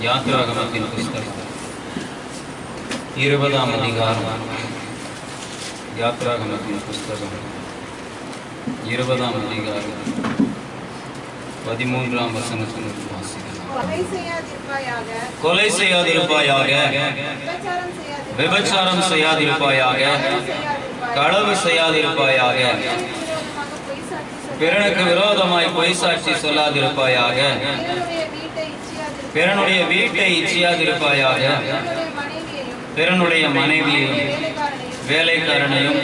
யாத்ராகமத்தின் புஸ்தகம் 20ஆம் அதிகாரம். யாத்ராகமத்தின் புஸ்தகம் 20ஆம் அதிகாரம் 13ஆம் வசனத்திலிருந்து வாசிக்கலாம். கொலை செய்யாதிருப்பாயாக, விபச்சாரம் செய்யாதிருப்பாயாக, களவு செய்யாதிருப்பாயாக, பிறனுக்கு விரோதமாய் பொய் சாட்சி சொல்லாதிருப்பாயாக, பிறனுடைய வீட்டை இச்சியாதிருப்பாயாக, பிறனுடைய மனைவியையும் வேலைக்காரனையும்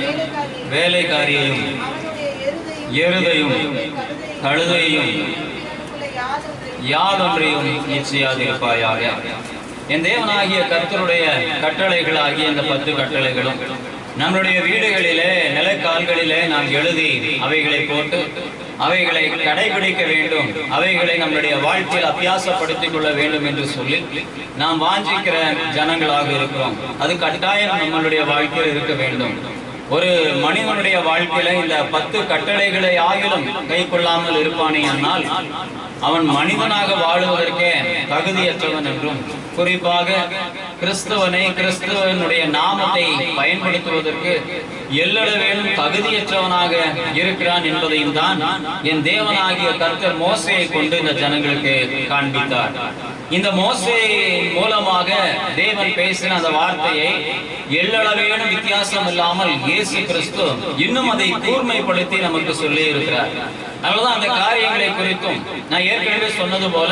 வேலைக்காரியையும் எருதையும் கழுதையும் யாதொன்றையும் இச்சியாதிருப்பாயாக. என் தேவனாகிய கர்த்தருடைய கட்டளைகளாகிய இந்த 10 கட்டளைகளும் நம்முடைய வீடுகளிலே நிலக்கால்களிலே நாம் எழுதி அவைகளை போட்டு அவைகளை கடைபிடிக்க வேண்டும், அவைகளை நம்முடைய வாழ்க்கையில் அபியாசப்படுத்திக் கொள்ள வேண்டும் என்று சொல்லி நாம் வாஞ்சிக்கிற ஜனங்களாக இருக்கிறோம். அது கட்டாயம் நம்மளுடைய வாழ்க்கையில் இருக்க வேண்டும். ஒரு மனிதனுடைய வாழ்க்கையில இந்த 10 கட்டளைகளை ஆகிலும் கை கொள்ளாமல் இருப்பானே ஆனால் அவன் மனிதனாக வாழுவதற்கே தகுதியற்றவன் என்றும், குறிப்பாக கிறிஸ்துவனுடைய நாமத்தை பயன்படுத்துவதற்கு எல்லளவேனும் தகுதியற்றவனாக இருக்கிறான் என்பதையும் தான் என் தேவனாகிய கர்த்தர் மோசேயை கொண்டு இந்த ஜனங்களுக்கு காண்பித்தார். இந்த மோசே மூலமாக தேவன் பேசின அந்த வார்த்தையை எல்லளவேனும் வித்தியாசம் இல்லாமல் இயேசு கிறிஸ்து இன்னும் அதை கூர்மைப்படுத்தி நமக்கு சொல்லி இருக்கிறார். அதனாலதான் அந்த காரியங்களை குறித்தும் நான் ஏற்கனவே சொன்னது போல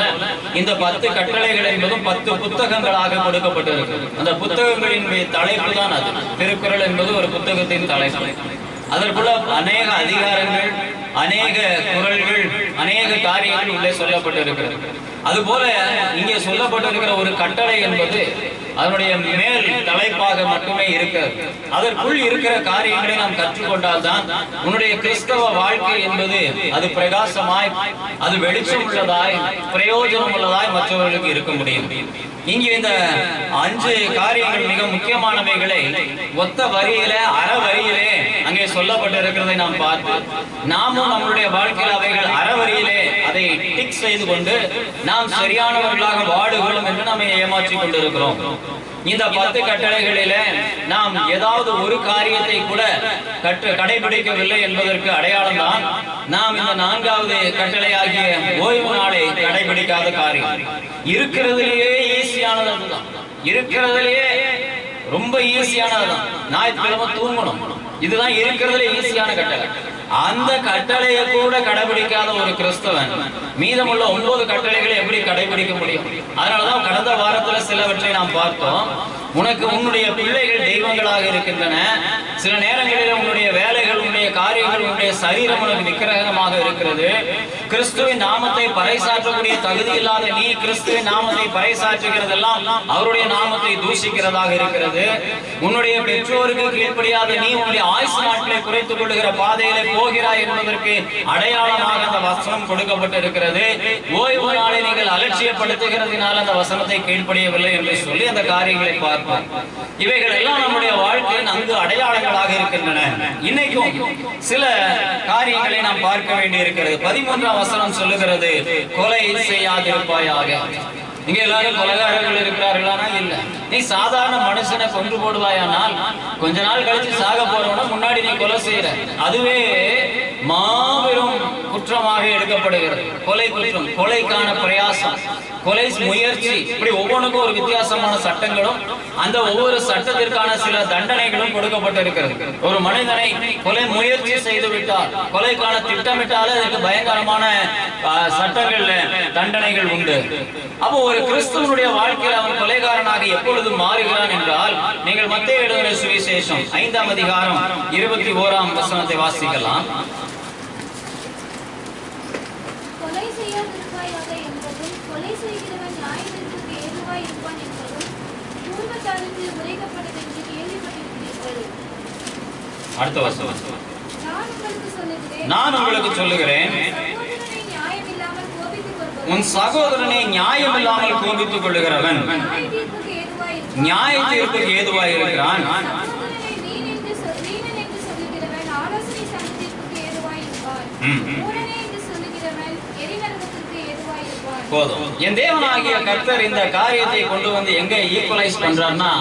இந்த 10 கட்டளைகள் என்பதும் 10 புத்தகங்களாக கொடுக்கப்பட்டிருக்கு. அந்த புத்தகங்களினுடைய தலைப்பு தான் அது. திருக்குறள் என்பது ஒரு புத்தகத்தின் தலைப்பு. அதற்குள்ள அநேக அதிகாரங்கள், அநேக குறள்கள், அநேக காரியங்கள் உள்ளே சொல்லப்பட்டிருக்கிறது. அதுபோல இங்கே சொல்லப்பட்டிருக்கிற ஒரு கட்டளை என்பது அதனுடைய மேல் தலைப்பாக மட்டுமே இருக்கிறது. அதற்குள் இருக்கிற காரியங்களை நாம் கற்றுக்கொண்டால் தான் உன்னுடைய கிறிஸ்தவ வாழ்க்கை என்பது அது பிரகாசமாய், அது வெளிச்சம் உள்ளதாய், பிரயோஜனம் உள்ளதாய் மற்றவர்களுக்கு இருக்க முடியும். இங்கே இந்த 5 காரியங்கள் மிக முக்கியமானவைகளை ஒத்த வரியிலே அற வரியிலே அங்கே சொல்லப்பட்டிருக்கிறதை நாம் பார்த்து நாமும் நம்மளுடைய வாழ்க்கையில் அவைகள் அறவரியிலே அதை டிக் செய்து கொண்டு நாம் சரியானவர்களாக வாடுகிறோம் என்று நம்மை ஏமாற்றிக் கொண்டிருக்கிறோம். இந்த 10 கட்டளைகளிலே நாம் ஏதாவது ஒரு காரியத்தை கூட கடைபிடிக்கவில்லை என்பதற்கு அடையாளம் தான் நாம் இந்த 4வது கட்டளையாகிய ஓய்வு நாளை கடைபிடிக்காத காரியம். இருக்கிறதுலேயே ஈஸியானதுதான், இருக்கிறதுலேயே ரொம்ப ஈஸியானதுதான் ஞாயிற்றுக்கிழமை தூங்கணும். இதுதான் இருக்கிறதுல ஈஸியான கட்டளை. அந்த கட்டளையை கூட கடைபிடிக்காத ஒரு கிறிஸ்தவன் மீதமுள்ள 9 கட்டளைகளை எப்படி கடைபிடிக்க முடியும்? அதனாலதான் கடந்த வாரத்துல சிலவற்றை நாம் பார்த்தோம். உனக்கு உன்னுடைய பிள்ளைகள் தெய்வங்களாக இருக்கின்றன. சில நேரங்களில் உன்னுடைய வேலைகள், உன்னுடைய காரியங்கள், உன்னுடைய சரீரம் உனக்கு விக்கிரகமாக இருக்கிறது. கிறிஸ்துவின் நாமத்தை பறைசாற்றக்கூடிய தகுதி இல்லாத நீ கிறிஸ்துவின் நாமத்தை பறைசாற்றுகிறதெல்லாம் அவருடைய நாமத்தை தூஷிக்கிறதாக இருக்கிறது. உன்னுடைய பெற்றோருக்கு கீழ்ப்படியாத நீ உன்னுடைய ஆயுசு நாட்களை குறைத்துக் கொள்ளுகிற பாதையிலே போகிறாய் என்பதற்கு அடையாளமாக அந்த வசனம் கொடுக்கப்பட்டிருக்கிறது. ஓய்வு நாளை நீங்கள் அலட்சியப்படுத்துகிறதுனால அந்த வசனத்தை கீழ்ப்படியவில்லை என்று சொல்லி அந்த காரியங்களை பார்ப்போம். இவைகள் எல்லாம் நம்முடைய வாழ்க்கையில் நன்கு அடையாளங்களாக இருக்கின்றன. இன்னைக்கும் சில காரியங்களை நாம் பார்க்க வேண்டி இருக்கிறது. 13ஆம் வசனம் சொல்லுகிறது, கொலை செய்யாதிருப்பாயாக. இங்க எல்லாரும் கொலைகாரர்கள் இருக்கிறார்களானா? இல்ல. நீ சாதாரண மனுஷனை கொன்று போடுவாயானால் கொஞ்ச நாள் கழிச்சு சாக போறவன முன்னாடி நீ கொலை செய்யற, அதுவே மாபெரும் குற்றமாக எடுக்கப்படுகிறது. கொலை குற்றம், கொலைக்கான பிரயாசம், கொலை முயற்சி, இப்படி ஒவ்வொன்றுக்கும் ஒரு வித்தியாசமான சட்டங்களும் அந்த ஒவ்வொரு சட்டத்திற்கான சில தண்டனைகளும் கொடுக்கப்பட்டிருக்கிறது. ஒரு மனிதனை கொலை முயற்சி செய்து விட்டால், கொலைக்கான திட்டமிட்டாலே அதற்கு பயங்கரமான சட்டங்கள், தண்டனைகள் உண்டு. அப்போ ஒரு கிறிஸ்துவனுடைய வாழ்க்கையில் அவன் கொலைகாரனாக எப்பொழுது மாறுகிறான் என்றால், நீங்கள் மத்தேயு எழுதின சுவிசேஷம் 5ஆம் அதிகாரம் 21ஆம் வசனத்தை வாசிக்கலாம். கொலை செய்யாதிருப்பாயாக என்பதும் கொலை செய்கிறவன் நியாயத்திற்கு ஏதுவாய் இருப்பான் என்பதும் பூர்வ காலத்தில் உரைக்கப்பட்டது என்று கேள்விப்பட்டிருக்கிறீர்கள். அடுத்த வசனம், நான் உங்களுக்கு சொல்லுகிறேன், உன் சகோதரனை நியாயமில்லாமல் கோபித்துக் கொள்ளுகிறவன் நியாய தீர்ப்புக்கு ஏதுவாய் இருக்கிறான். போதும். என் தேவனாகிய கர்த்தர் இந்த காரியத்தை கொண்டு வந்து எங்க ஈக்குவலைஸ் பண்றாருன்னா,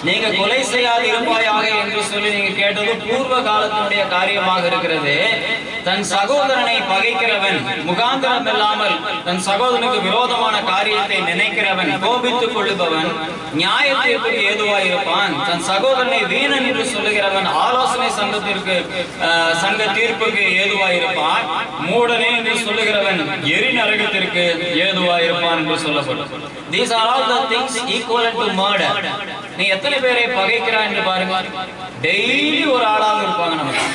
நீங்க கொலை செய்யாது இருப்பாயாக என்று சொல்லி நீங்க கேட்டது பூர்வ காலத்தினுடைய காரியமாக இருக்கிறது. தன் சகோதரனை பகைக்கிறவன், முகாந்திரம் இல்லாமல் தன் சகோதரனுக்கு விரோதமான காரியத்தை நினைக்கிறவன், கோபித்துக் கொள்ளுபவன் நியாயத்திற்கு ஏதுவாய் இருப்பான். தன் சகோதரனை வீணன் என்று சொல்லுகிறவன் ஆலோசனை சங்க தீர்ப்புக்கு ஏதுவாய் இருப்பான். மூடனே என்று சொல்லுகிறவன் எரி நரகத்திற்கு ஏதுவாய் இருப்பான் என்று சொல்லப்படும். These are all the things equivalent to murder. நீ எத்தனை பேரை பகைக்கிறாய் என்று பாருங்க. டெய்லி ஒரு ஆளாக இருப்பாங்க. நமக்கு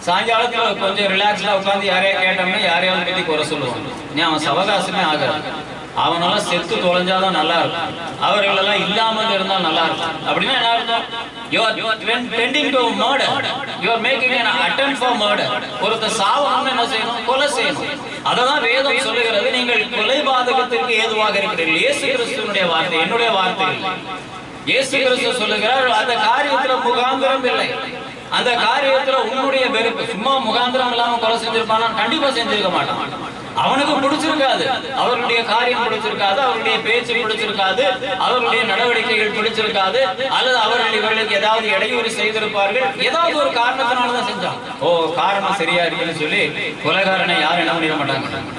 சாயங்காலத்துல கொஞ்சம் ரிலாக்ஸ்டா உட்காந்து யாரையா கேட்டோம்னா யாரையாவது பத்தி குறை சொல்லுவான். நீ அவன் சவகாசமே ஆகாது. அவனெல்லாம் செத்து தொலைஞ்சாதான் நல்லா இருக்கும், அவர்கள் எல்லாம் இல்லாமல் இருந்தால் நல்லா இருக்கும். அப்படின்னா என்ன அர்த்தம்? You are tending to murder. You are making an attempt for murder. ஒருத்தர் சாவணும்னு என்ன செய்யணும்? கொலை செய்யணும். அததான் வேதம் சொல்லுகிறது. நீங்கள் கொலைபாதகத்திற்கு ஏதுவாக இருக்கிறீர்கள். இயேசு கிறிஸ்துவினுடைய வார்த்தை, என்னுடைய வார்த்தை. இயேசு கிறிஸ்து சொல்லுகிறார், அந்த காரியத்துல முகாந்திரம் இல்லை. அந்த காரியத்துல உன்னுடைய வெறுப்பு. சும்மா முகாந்திரம் இல்லாம கொலை செஞ்சிருப்பானா? கண்டிப்பா செஞ்சிருக்க மாட்டான். அவனுக்கு பிடிச்சிருக்காது, அவர்களுடைய காரியம் பிடிச்சிருக்காது, அவருடைய பேச்சு பிடிச்சிருக்காது, அவர்களுடைய நடவடிக்கைகள் பிடிச்சிருக்காது, அல்லது அவர்கள் இவர்களுக்கு ஏதாவது இடையூறு செய்திருப்பார்கள். ஏதாவது ஒரு காரணத்தினாலதான் செஞ்சான். ஓ, காரணம் சரியா இருக்குன்னு சொல்லி கொலைகாரனை யாரும் என்ன பண்ணிட மாட்டாங்க.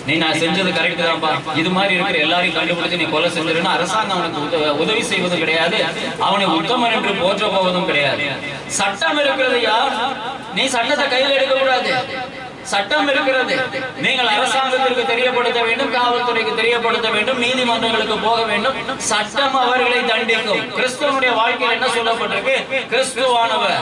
நீ நான் செஞ்சது கரெக்ட் தான்ப்பா, இது மாதிரி இருக்கிற எல்லாரையும் கண்டுபிடிச்சு நீ கொலை செஞ்சிருன்னா அரசாங்கம் அவனுக்கு உதவி செய்வதும் கிடையாது, அவனை உத்தமன் என்று போற்ற போவதும் கிடையாது. சட்டம் இருக்கிறது யார்? நீ சட்டத்தை கையில் எடுக்க கூடாது. சட்டம் இருக்கிறது. நீங்கள் அரசாங்கத்திற்கு தெரியப்படுத்த வேண்டும், காவல்துறைக்கு தெரியப்படுத்த வேண்டும், நீதிமன்றங்களுக்கு போக வேண்டும். சட்டம் அவர்களை தண்டிக்கும். கிறிஸ்துவனுடைய வாழ்க்கையில் என்ன சொல்லப்பட்டிருக்கு? கிறிஸ்துவானவர்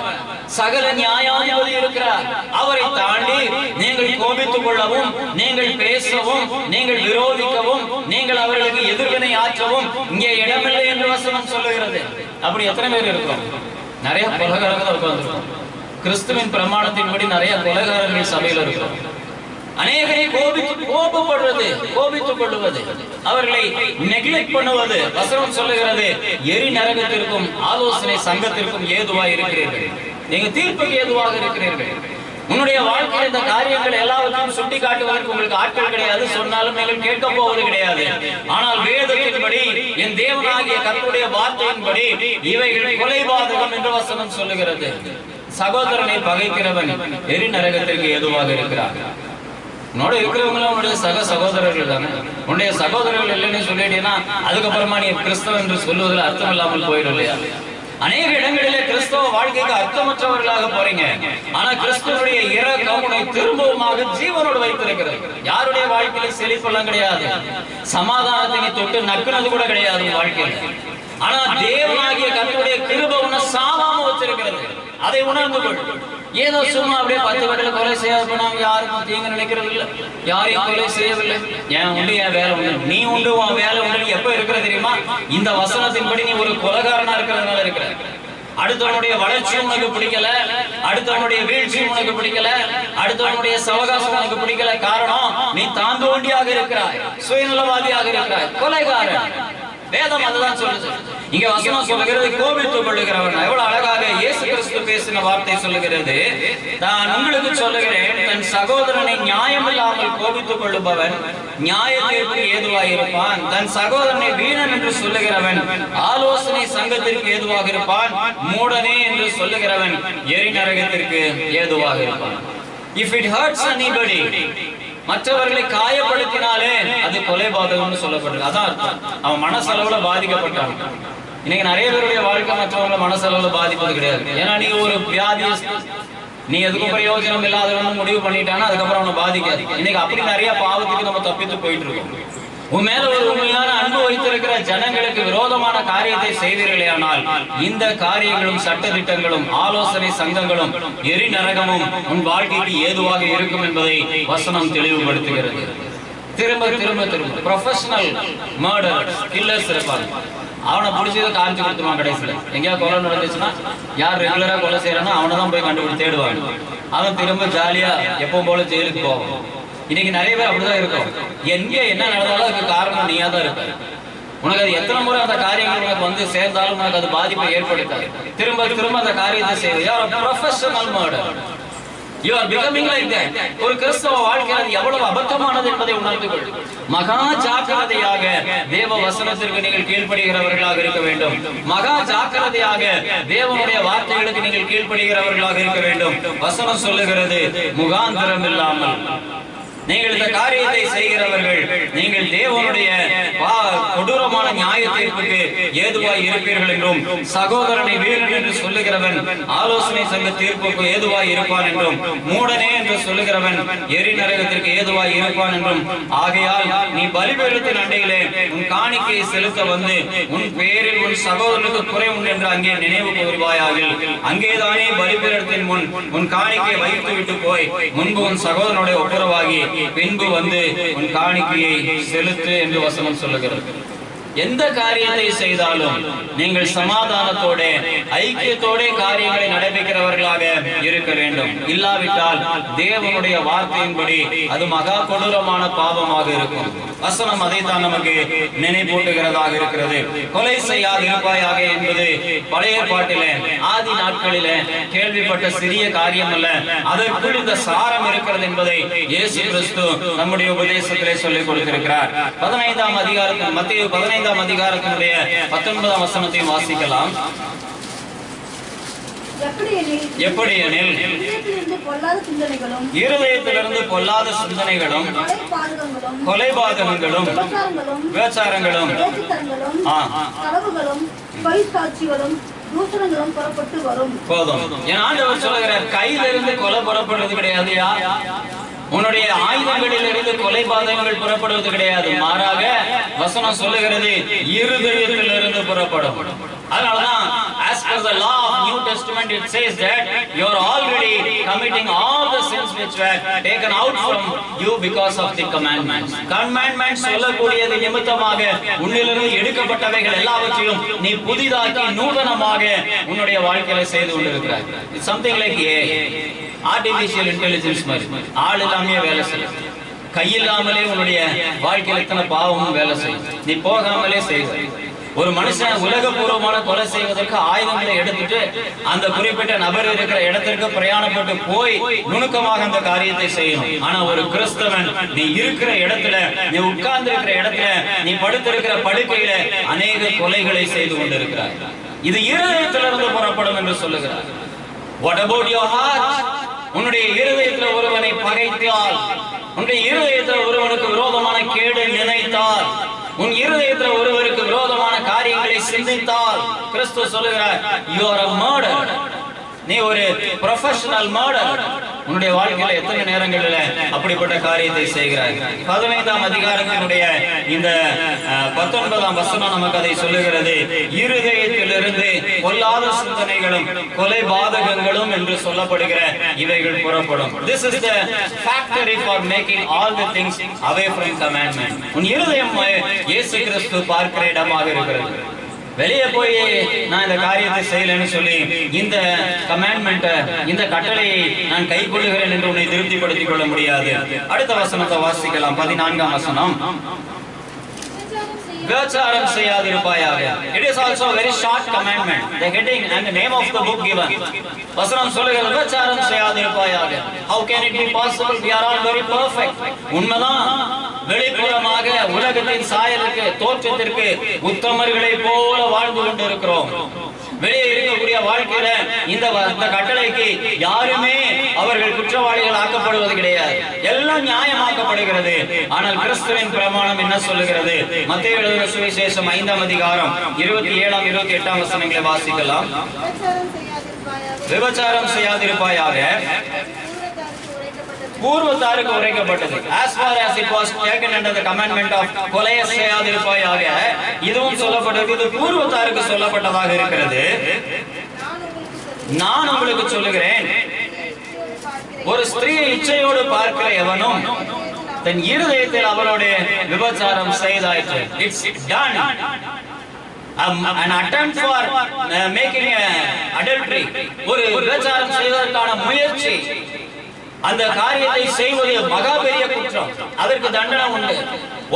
சகல நியாயாதிபதி இருக்கிறார். அவரை தாண்டி நீங்கள் கோபித்துக் கொள்ளவும், நீங்கள் பேசவும், நீங்கள் விரோதிக்கவும், நீங்கள் அவர்களுக்கு எதிர்வினை ஆற்றவும் இங்கே இடமில்லை என்று வசனம் சொல்லுகிறது. அப்படி எத்தனை பேர் இருக்கிறோம்? நிறைய கொலைகாரர்கள் உட்கார்ந்திருக்கோம். கிறிஸ்துவின் பிரமாணத்தின்படி நிறைய கொலைகாரர்கள் சபையில் இருக்கிறோம். அநேகரை கோபப்படுவது, கோபித்துக் கொள்வது, அவர்களை நெக்லெக்ட் பண்ணுவது. வசனம் சொல்லுகிறது, எரி நரகத்திற்கும் ஆலோசனை சங்கத்திற்கும் ஏதுவாக இருக்கிறீர்கள். நீங்க தீர்ப்புக்கு ஏதுவாக இருக்கிறீர்கள். உன்னுடைய வாழ்க்கையில் இந்த காரியங்கள் எல்லாவற்றையும் சுட்டி காட்டுவதற்கு உங்களுக்கு ஆட்கள் கிடையாது. சொன்னாலும் நீங்கள் கேட்க போவது கிடையாது. ஆனால் வேதத்தின்படி, என் தேவனாகிய கர்த்தருடைய வார்த்தையின்படி இவைகள் கொலைபாதகம் என்று வசனம் சொல்லுகிறது. சகோதரனை பகைக்கிறவன் எரி நரகத்திற்கு ஏதுவாக இருக்கிறார். உன்னோட இருக்கிறவங்களும் உன்னுடைய சக சகோதரர்கள் தானே. உன்னுடைய சகோதரர்கள் இல்லைன்னு சொல்லிட்டீங்கன்னா அதுக்கப்புறமா நீ கிறிஸ்தவ என்று சொல்லுவதில் அர்த்தம் இல்லாமல் போயிடும் இல்லையா? அநேக இடங்களிலே கிறிஸ்தவ வாழ்க்கைக்கு அர்த்தமற்றவர்களாக போறீங்க. ஆனா கிறிஸ்துவனுடைய இரக்கம் உன்னை திரும்பவுமாக ஜீவனோடு வைத்திருக்கிறது. யாருடைய வாழ்க்கையில செழிப்பெல்லாம் கிடையாது, சமாதானத்தை நீ தொட்டு நக்குனது கூட கிடையாது வாழ்க்கையில். ஆனா தேவனாகிய கர்த்தருடைய கிருபை உன்னை சாவாம வச்சிருக்கிறது. அதை உணர்ந்து கொள். ஏதோ சும்மா அப்படியே 10 பேர்ல கொலை செய்ய நாங்க யாருக்கும் தீங்கு நினைக்கிறது இல்லை, யாரையும் கொலை செய்யவில்லை. ஏன் உண்டு, என் வேலை உண்டு, நீ உண்டு, உன் வேலை உண்டு. எப்ப இருக்கிற தெரியுமா? இந்த வசனத்தின்படி நீ ஒரு கொலைகாரனா இருக்கிறதுனால இருக்கிற. அடுத்தவனுடைய வளர்ச்சி உனக்கு பிடிக்கல, அடுத்தவனுடைய வீழ்ச்சி உனக்கு பிடிக்கல, அடுத்தவனுடைய சவகாசம் உனக்கு பிடிக்கல. காரணம், நீ தாந்தோண்டியாக இருக்கிறாய், சுயநலவாதியாக இருக்கிறாய், கொலைகாரன். வேதம் அதுதான் சொல்லுது. இங்க வசனம் சொல்லுகிறது, கோபித்துக் கொள்ளுகிறவன். எவ்வளவு அழகாக இயேசு கிறிஸ்து பேசின வார்த்தை சொல்லுகிறது. நான் உங்களுக்கு சொல்லுகிறேன், தன் சகோதரனை நியாயமில்லாமல் கோபித்துக் கொள்ளுபவன் நியாயத்திற்கு ஏதுவாக இருப்பான். தன் சகோதரனை வீணன் என்று சொல்லுகிறவன் ஆலோசனை சங்கத்திற்கு ஏதுவாக இருப்பான். மூடனே என்று சொல்லுகிறவன் எரி நரகத்திற்கு ஏதுவாக இருப்பான். If it hurts anybody, மற்றவர்களை காயப்படுத்தினாலே அது கொலைபாதகம்னு சொல்லப்படுது. அதான் அர்த்தம். அவன் மனசளவுல பாதிக்கப்பட்டான். இன்னைக்கு நிறைய பேருடைய வாழ்க்கை மற்றவங்களை மனசளவுல பாதிப்பது கிடையாது. ஏன்னா நீ ஒரு வியாதி, நீ எதுக்கும் பிரயோஜனம் இல்லாதவன்னு முடிவு பண்ணிட்டானா அதுக்கப்புறம் அவனை பாதிக்காது. இன்னைக்கு அப்படி நிறைய பாவத்துக்கு நம்ம தப்பித்து போயிட்டு இருக்கோம். உன் மேல ஒரு உண்மையான அன்பு வைத்திருக்கிற ஜனங்களுக்கு விரோதமான காரியத்தை செய்தீர்களே ஆனால் இந்த காரியங்களும் சட்ட திட்டங்களும் ஆலோசனை சங்கங்களும் எரி நரகமும் உன் வாழ்க்கைக்கு ஏதுவாக இருக்கும் என்பதை வசனம் தெளிவுபடுத்துகிறது. திரும்ப திரும்ப திரும்ப ப்ரொஃபஷனல் மர்டர் கில்லர்ஸ் இருப்பாங்க. அவனை பிடிச்சதை காமிச்சு கொடுத்துருவான். கடைசியில் எங்கேயா கொலை நடந்துச்சுன்னா யார் ரெகுலரா கொலை செய்யறானோ அவனை தான் போய் கண்டுபிடிச்சு தேடுவாங்க. அவன் திரும்ப ஜாலியா எப்பவும் போல ஜெயிலுக்கு போவான். இன்னைக்கு நிறைய பேர் அப்படிதான் இருக்கும். எங்க என்ன நடந்தாலும் அதுக்கு காரணம் நீயா தான் இருக்க. உனக்கு அது எத்தனை முறை அந்த காரியங்கள் உனக்கு வந்து சேர்ந்தாலும் உனக்கு அது பாதிப்பை ஏற்படுத்தாது. திரும்ப திரும்ப அந்த காரியத்தை செய்வது professional murder. You are becoming like that. ஒரு கிறிஸ்தவ வாழ்க்கை அது எவ்வளவு அபத்தமானது என்பதை உணர்ந்து கொள். மகா ஜாக்கிரதையாக தேவ வசனத்திற்கு நீங்கள் கீழ்ப்படுகிறவர்களாக இருக்க வேண்டும். மகா ஜாக்கிரதையாக தேவனுடைய வார்த்தைகளுக்கு நீங்கள் கீழ்ப்படுகிறவர்களாக இருக்க வேண்டும். வசனம் சொல்லுகிறது, முகாந்திரம் இல்லாமல் நீங்கள் இந்த காரியத்தை செய்கிறவர்கள் நீங்கள் தேவனுடைய கொடூரமான நியாய தீர்ப்புக்கு ஏதுவாய் இருப்பீர்கள் என்றும், சகோதரனை வீரன் என்று சொல்லுகிறவன் ஆலோசனை சங்க தீர்ப்புக்கு ஏதுவாய் இருப்பான் என்றும், மூடனே என்று சொல்லுகிறவன் எரி நரகத்திற்கு ஏதுவாய் இருப்பான் என்றும், ஆகையால் நீ பலிபீடத்தின் அண்டையிலே உன் காணிக்கையை செலுத்த வந்து உன் பேரில் உன் சகோதரனுக்கு குறை உண்டு என்று அங்கே நினைவு கூறுவாயாக. அங்கேதானே பலிபீடத்தின் முன் உன் காணிக்கையை வைத்து விட்டு போய் முன்பு உன் சகோதரனுடைய ஒப்புரவாகி பின்பு வந்து உன் காணிக்கையை செலுத்து என்று வசனம் சொல்லுகிறது. எந்த காரியத்தை செய்தாலும் நீங்கள் சமாதானத்தோட ஐக்கியத்தோட காரியங்களை நடைபெறுகிறவர்களாக இருக்க வேண்டும். இல்லாவிட்டால் தேவனுடைய வார்த்தையின்படி அது மகா கொடூரமான பாவமாக இருக்கும். வசனம் அதைத்தான் நமக்கு நினைப்பூட்டுகிறதாக இருக்கிறது. கொலை செய்யாதிருப்பாயாக என்பது பழைய ஏற்பாட்டிலே ஆதி நாட்களிலே கேள்விப்பட்ட சிறிய காரியம் அல்ல. அதற்குள் இந்த சாரம் இருக்கிறது என்பதை இயேசு கிறிஸ்து நம்முடைய உபதேசத்திலே சொல்லிக் கொடுத்திருக்கிறார். 15ஆம் அதிகாரத்தில் மத்தேயு 15ஆம் அதிகாரத்தினுடைய 19ஆம் வசனத்தையும் வாசிக்கலாம். எப்படியெனில் இருதயத்திலிருந்து பொல்லாத சிந்தனைகளும் கொலைபாதகங்களும் விபச்சாரங்களும் போதும். என் ஆண்டவர் சொல்லுகிறார், கையிலிருந்து கொலை புறப்படுறது கிடையாது. உன்னுடைய ஆயுதங்களில் இருந்து கொலைபாதகங்கள் புறப்படுவது கிடையாது. மாறாக வசனம் சொல்லுகிறது, இருதயத்திலிருந்து புறப்படும். அதனாலதான் as per the law of New Testament it says that you are already committing all the sins which were taken out from you because of the commandments. Commandments சொல்லக்கூடியது நிமித்தமாக உன்னிலிருந்து எடுக்கப்பட்டவைகள் எல்லாவற்றையும் நீ புதிதாக்கி நூதனமாக உன்னுடைய வாழ்க்கையில செய்து கொண்டிருக்கிறாய். It's something like artificial intelligence மாதிரி ஆள் இல்லாமலே வேலை செய்யும். கையில்லாமலே உன்னுடைய வாழ்க்கையில் எத்தனை பாவமும் வேலை செய்யும். நீ போகாமலே செய்வாய். ஒரு மனுஷன் உலகபூர்வமான கொலை செய்வதற்கு ஆயுதங்களை எடுத்துட்டு அந்த குறிப்பிட்ட நபர் இருக்கிற இடத்திற்கு பிரயாணப்பட்டு போய் நுணுக்கமாக அந்த காரியத்தை செய்யணும். ஆனா ஒரு கிறிஸ்தவன் நீ இருக்கிற இடத்துல, நீ உட்கார்ந்து இருக்கிற இடத்துல, நீ படுத்திருக்கிற படுக்கையில அநேக கொலைகளை செய்து கொண்டிருக்கிறார். இது இருதயத்திலிருந்து புறப்படும் என்று சொல்லுகிறார். What about your heart? உன்னுடைய இருதயத்தில் ஒருவனை பகைத்தால், உன்னுடைய இருதயத்தில் ஒருவனுக்கு விரோதமான கேடு நினைத்தால், உன் இருதயத்தில் ஒருவருக்கு விரோதமான காரியங்களை சிந்தித்தால், கிறிஸ்து சொல்லுகிறார், you are a murderer. நீ ஒரு ப்ரொஃபஷனல் மர்டர். உன்னுடைய வாழ்க்கையில எத்தனை நேரங்களில் அப்படிப்பட்ட காரியத்தை செய்கிறாய்? 15ஆம் அதிகாரத்தினுடைய இந்த 19ஆம் வசனம் நமக்கு அதை சொல்லுகிறது. இருதயத்திலிருந்து பொல்லாத சிந்தனைகளும் கொலைபாதகங்களும் என்று சொல்லப்படுகிற இவைகள் புறப்படும். This is the factory for making all the things away from commandment. உன் இருதயம் இயேசு கிறிஸ்து பார்க்கிற இடமாக இருக்கிறது. வெளியே போய் நான் இந்த காரியத்தை செய்யலன்னு சொல்லி இந்த கமாண்ட்மெண்ட், இந்த கட்டளையை நான் கை கொள்ளுகிறேன் என்று உன்னை திருப்திப்படுத்திக் கொள்ள முடியாது. அடுத்த வசனத்தை வாசிக்கலாம். 14ஆம் வசனம். விபச்சாரம் செய்யாதிருப்பாயாக. It is also a very short commandment. The heading and the name of the book given. வசனம் சொல்லுகிறது, விபச்சாரம் செய்யாதிருப்பாயாக. How can it be possible? We are all very perfect. உண்மைதான், வெளிப்புறமாக உலகத்தின் சாயலுக்கு தோற்றத்திற்கு உத்தமர்களை போல வாழ்ந்து கொண்டிருக்கிறோம். வெளியே இருக்கக்கூடிய வாழ்க்கையில இந்த கட்டளைக்கு யாருமே அவர்கள் குற்றவாளிகள் ஆக்கப்படுவது கிடையாது. எல்லாம் நியாயமாக்கப்படுகிறது. ஆனால் கிறிஸ்துவின் பிரமாணம் என்ன சொல்லுகிறது? மத்தேயு எழுதின சுவிசேஷம் 5ஆம் அதிகாரம் 27ஆம் 28ஆம் வசனங்களை வாசிக்கலாம். விபச்சாரம் செய்யாதிருப்பாயாக பூர்வத்தாருக்கு உரைக்கப்பட்டது. As far as it was taken under the commandment of கொலை செய்யாதிருப்பாயாக, இதுவும் சொல்லப்பட்டது. இது பூர்வத்தாருக்கு சொல்லப்பட்டதாக இருக்கிறது. நான் உங்களுக்கு சொல்லுகிறேன், ஒரு ஸ்திரீயை இச்சையோடு பார்க்கிற எவனும் தன் இருதயத்தில் அவளுடைய விபச்சாரம் செய்தாயிற்று. It's done. An attempt for making adultery, ஒரு விபச்சாரம் செய்வதற்கான முயற்சி, அந்த காரியத்தை செய்வது மகா பெரிய குற்றம். அதற்கு தண்டனை உண்டு.